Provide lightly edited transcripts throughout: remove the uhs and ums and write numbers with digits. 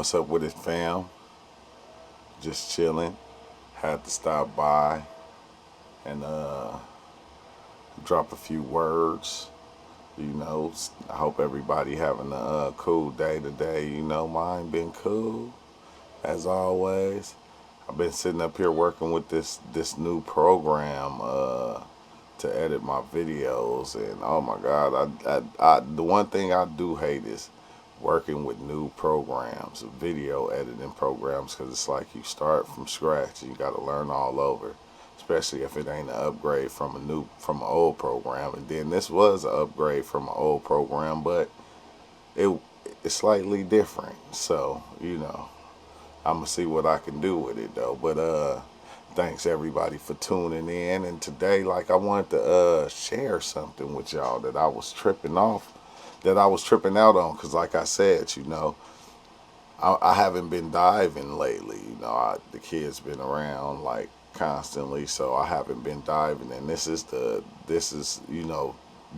What's up with it, fam? Just chilling. Had to stop by and drop a few words. I hope everybody having a cool day today. Mine been cool as always. I've been sitting up here working with this new program to edit my videos, and oh my God, the one thing I do hate is working with new programs, video editing programs, because it's like you start from scratch and you got to learn all over, especially if it ain't an upgrade from an old program. And then this was an upgrade from an old program, but it it's slightly different. So I'm gonna see what I can do with it though. But thanks everybody for tuning in. And today, like, I wanted to share something with y'all that I was tripping out on. Cause like I said, I haven't been diving lately. The kids been around like constantly, so I haven't been diving. And this is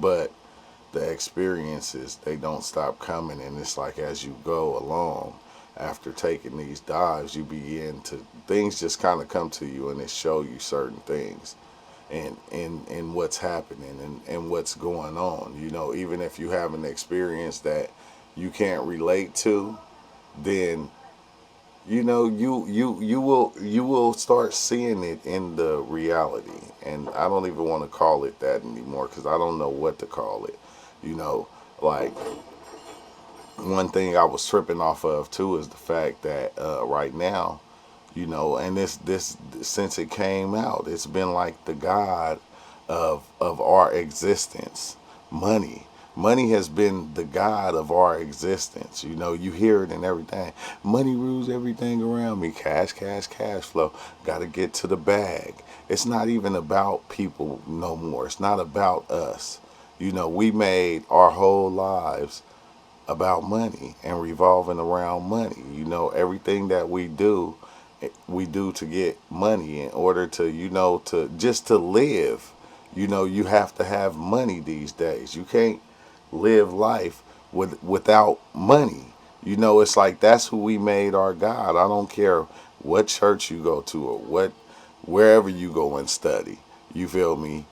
but the experiences, they don't stop coming, and it's like as you go along after taking these dives, you begin to things just kind of come to you and it show you certain things and what's happening and what's going on. Even if you have an experience that you can't relate to, then you will start seeing it in the reality. And I don't even want to call it that anymore because I don't know what to call it. Like, one thing I was tripping off of too is the fact that right now, and this since it came out, it's been like the god of our existence. Money. Money has been the god of our existence. You hear it in everything. Money rules everything around me. Cash, cash, cash flow. Got to get to the bag. It's not even about people no more. It's not about us. We made our whole lives about money and revolving around money. Everything that we do to get money in order to, to just to live. You have to have money these days. You can't live life without money. It's like that's who we made our God. I don't care what church you go to or wherever you go and study. You feel me?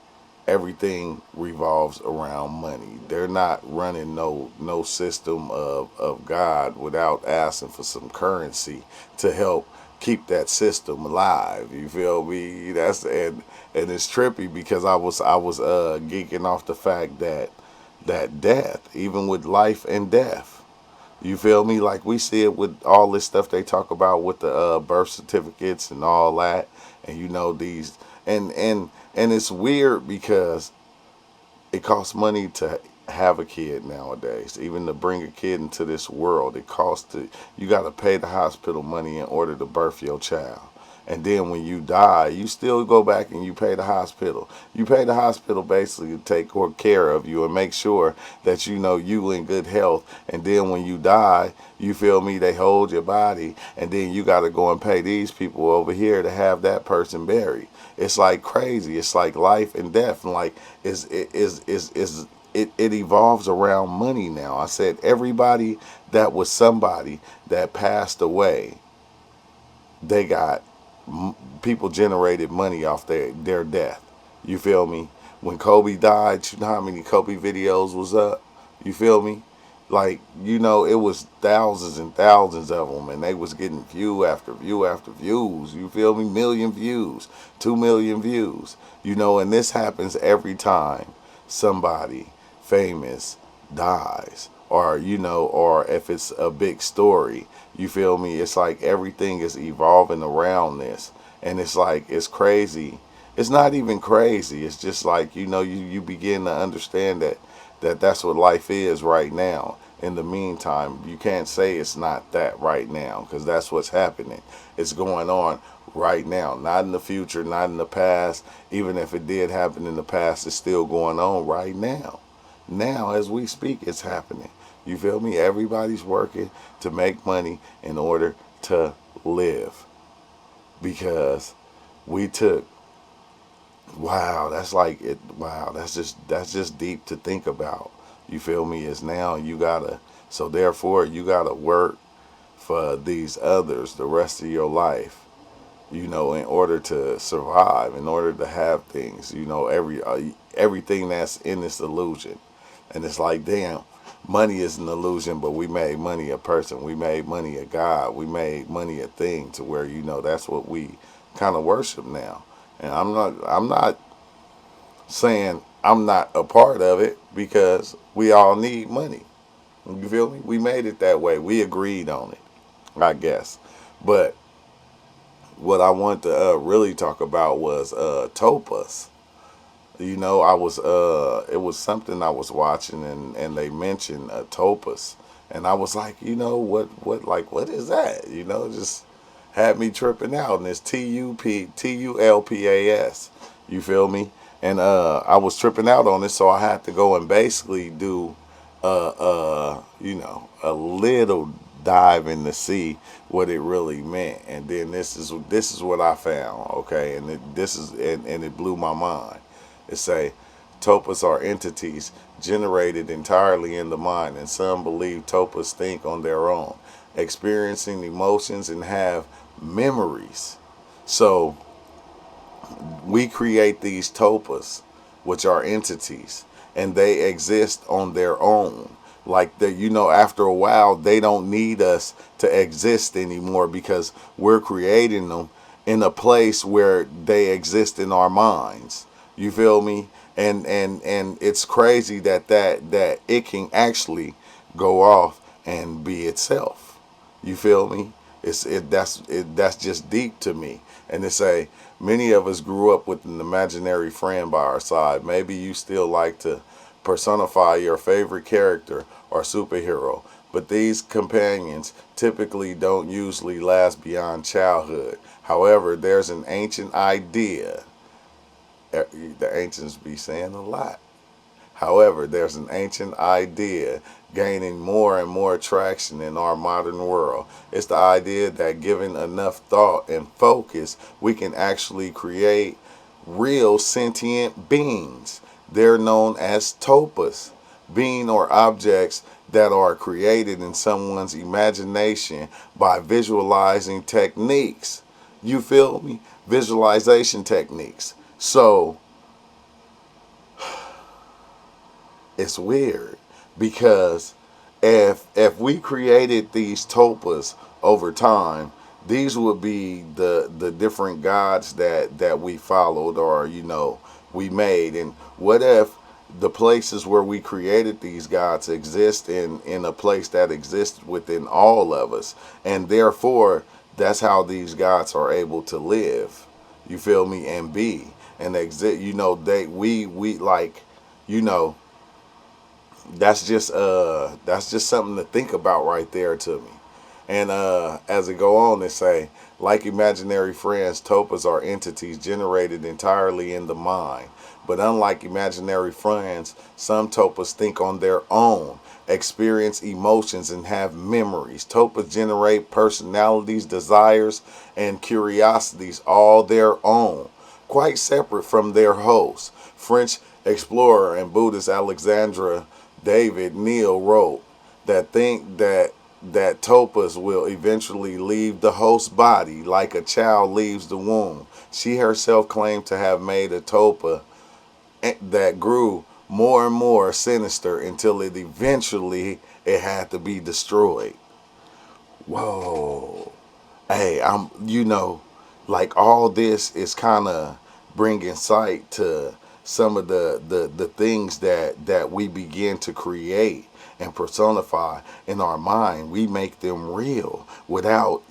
Everything revolves around money. They're not running no system of God without asking for some currency to help keep that system alive. You feel me? And it's trippy because I was geeking off the fact that death, even with life and death. You feel me? Like we see it with all this stuff they talk about with the birth certificates and all that, and these and it's weird because it costs money to have a kid nowadays. Even to bring a kid into this world, you got to pay the hospital money in order to birth your child. And then when you die, you still go back and you pay the hospital. You pay the hospital basically to take care of you and make sure that you in good health. And then when you die, you feel me, they hold your body, and then you got to go and pay these people over here to have that person buried. It's like crazy. It's like life and death, and like it evolves around money now. I said everybody that was somebody that passed away, they got people generated money off their death. You feel me? When Kobe died, you know how many Kobe videos was up? You feel me? Like, it was thousands and thousands of them, and they was getting view after view after views. You feel me? Million views, 2 million views. And this happens every time somebody famous dies, or if it's a big story. You feel me? It's like everything is evolving around this, and it's like it's crazy. It's not even crazy. It's just like you begin to understand that's what life is right now. In the meantime, you can't say it's not that right now because that's what's happening. It's going on right now, not in the future, not in the past. Even if it did happen in the past, it's still going on right now. Now, as we speak, it's happening. You feel me? Everybody's working to make money in order to live because we took wow, that's like it. Wow, that's just deep to think about. You feel me? Is now you gotta, so therefore you gotta work for these others the rest of your life, in order to survive, in order to have things, everything that's in this illusion. And it's like, damn, money is an illusion, but we made money a person. We made money a God. We made money a thing to where, that's what we kind of worship now. And I'm not saying I'm not a part of it, because we all need money. You feel me? We made it that way. We agreed on it, I guess. But what I wanted to really talk about was Tulpas. I was it was something I was watching, and they mentioned Tulpas, and I was like, what is that? Just had me tripping out. And it's Tulpas. You feel me? And I was tripping out on it, so I had to go and basically do a little dive in to see what it really meant. And then this is what I found, okay? And it blew my mind. It say Tulpas are entities generated entirely in the mind, and some believe Tulpas think on their own, experiencing emotions and have memories. So we create these Tulpas, which are entities, and they exist on their own. Like after a while, they don't need us to exist anymore, because we're creating them in a place where they exist in our minds. You feel me? And it's crazy that it can actually go off and be itself. You feel me? That's just deep to me. And they say many of us grew up with an imaginary friend by our side. Maybe you still like to personify your favorite character or superhero, but these companions typically don't usually last beyond childhood. However, there's an ancient idea. The ancients be saying a lot. However, there's an ancient idea gaining more and more traction in our modern world. It's the idea that given enough thought and focus, we can actually create real sentient beings. They're known as tulpas, being or objects that are created in someone's imagination by visualizing techniques. You feel me? Visualization techniques. So it's weird, because if we created these tulpas over time, these would be the different gods that we followed, or we made. And what if the places where we created these gods exist in a place that exists within all of us, and therefore that's how these gods are able to live, you feel me, and be and exist. We like, you know that's just something to think about right there to me. And as it go on, they say, like imaginary friends, tulpas are entities generated entirely in the mind. But unlike imaginary friends, some tulpas think on their own, experience emotions, and have memories. Tulpas generate personalities, desires, and curiosities all their own, quite separate from their hosts. French explorer and Buddhist Alexandra David Neal wrote that tulpas will eventually leave the host body like a child leaves the womb. She herself claimed to have made a tulpa that grew more and more sinister until it had to be destroyed. Whoa. Hey, like all this is kind of bringing sight to some of the things that we begin to create and personify in our mind. We make them real without,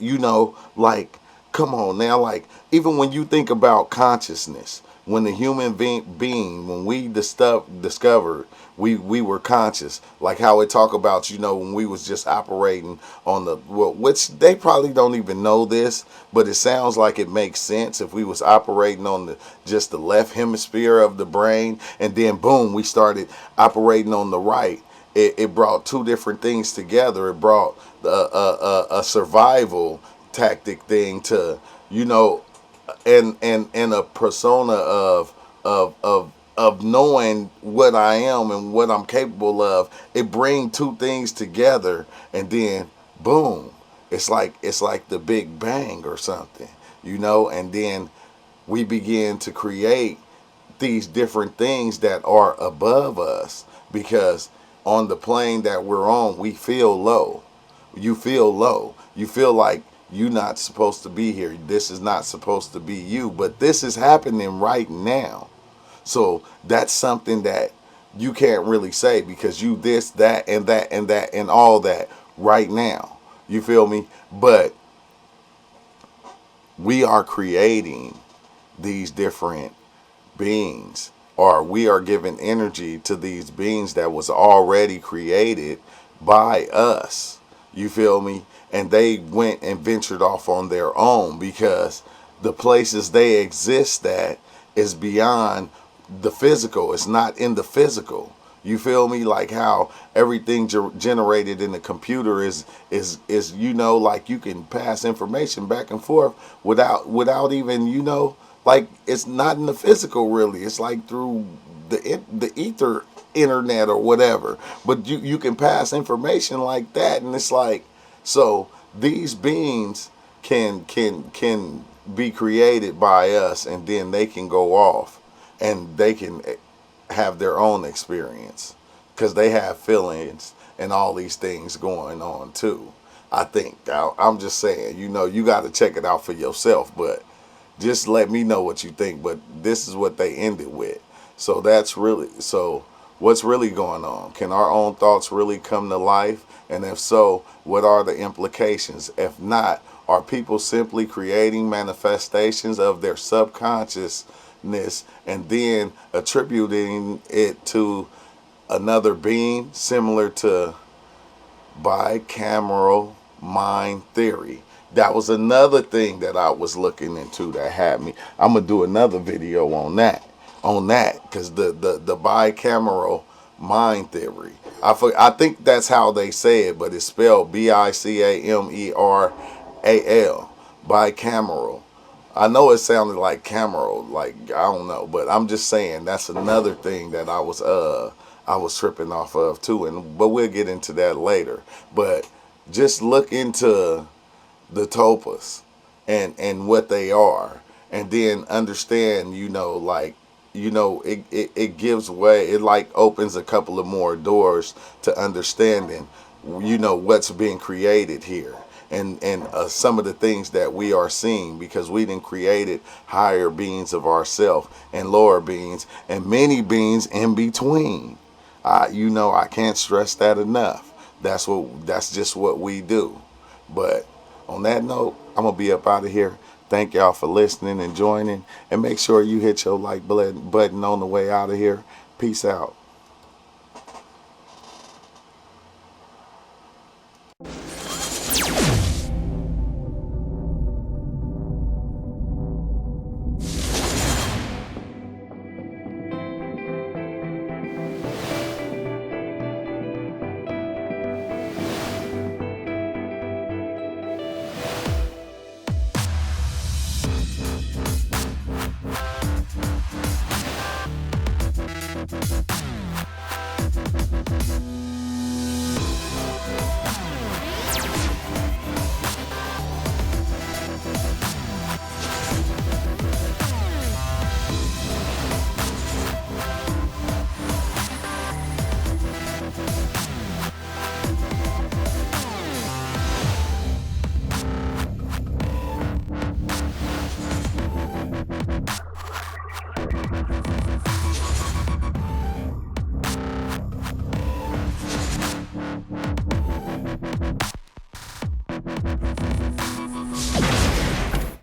like, come on now, like, even when you think about consciousness, when the human being, when we discovered we were conscious, like how it talk about, when we was just operating on which they probably don't even know this, but it sounds like it makes sense. If we was operating on just the left hemisphere of the brain, and then boom, we started operating on the right, it brought two different things together. It brought a survival tactic thing to, and a persona of knowing what I am and what I'm capable of. It bring two things together, and then boom, It's like the Big Bang or something, and then we begin to create these different things that are above us, because on the plane that we're on, we feel low. You feel low. You feel like you're not supposed to be here. This is not supposed to be you, but this is happening right now. So that's something that you can't really say, because you this, that, and that, and that, and all that right now. You feel me? But we are creating these different beings, or we are giving energy to these beings that was already created by us. You feel me? And they went and ventured off on their own, because the places they exist at is beyond the physical. It's not in the physical. You feel me? Like how everything generated in the computer is like you can pass information back and forth without even like it's not in the physical really. It's like through the ether internet or whatever. But you can pass information like that, and it's like, so these beings can be created by us, and then they can go off and they can have their own experience, because they have feelings and all these things going on too. I think I'm just saying, you got to check it out for yourself, but just let me know what you think. But this is what they ended with. So what's really going on? Can our own thoughts really come to life? And if so, what are the implications? If not, are people simply creating manifestations of their subconsciousness and then attributing it to another being, similar to bicameral mind theory? That was another thing that I was looking into that had me. I'm gonna do another video on that, because the bicameral mind theory. I think that's how they say it, but it's spelled Bicameral, bicameral. I know it sounded like cameral, like I don't know, but I'm just saying that's another thing that I was tripping off of too, but we'll get into that later. But just look into the tulpas and what they are, and then understand, it gives way, it like opens a couple of more doors to understanding, what's being created here, and some of the things that we are seeing, because we done created higher beings of ourself and lower beings and many beings in between. I can't stress that enough. That's just what we do. But on that note, I'm gonna be up out of here. Thank y'all for listening and joining, and make sure you hit your like button on the way out of here. Peace out.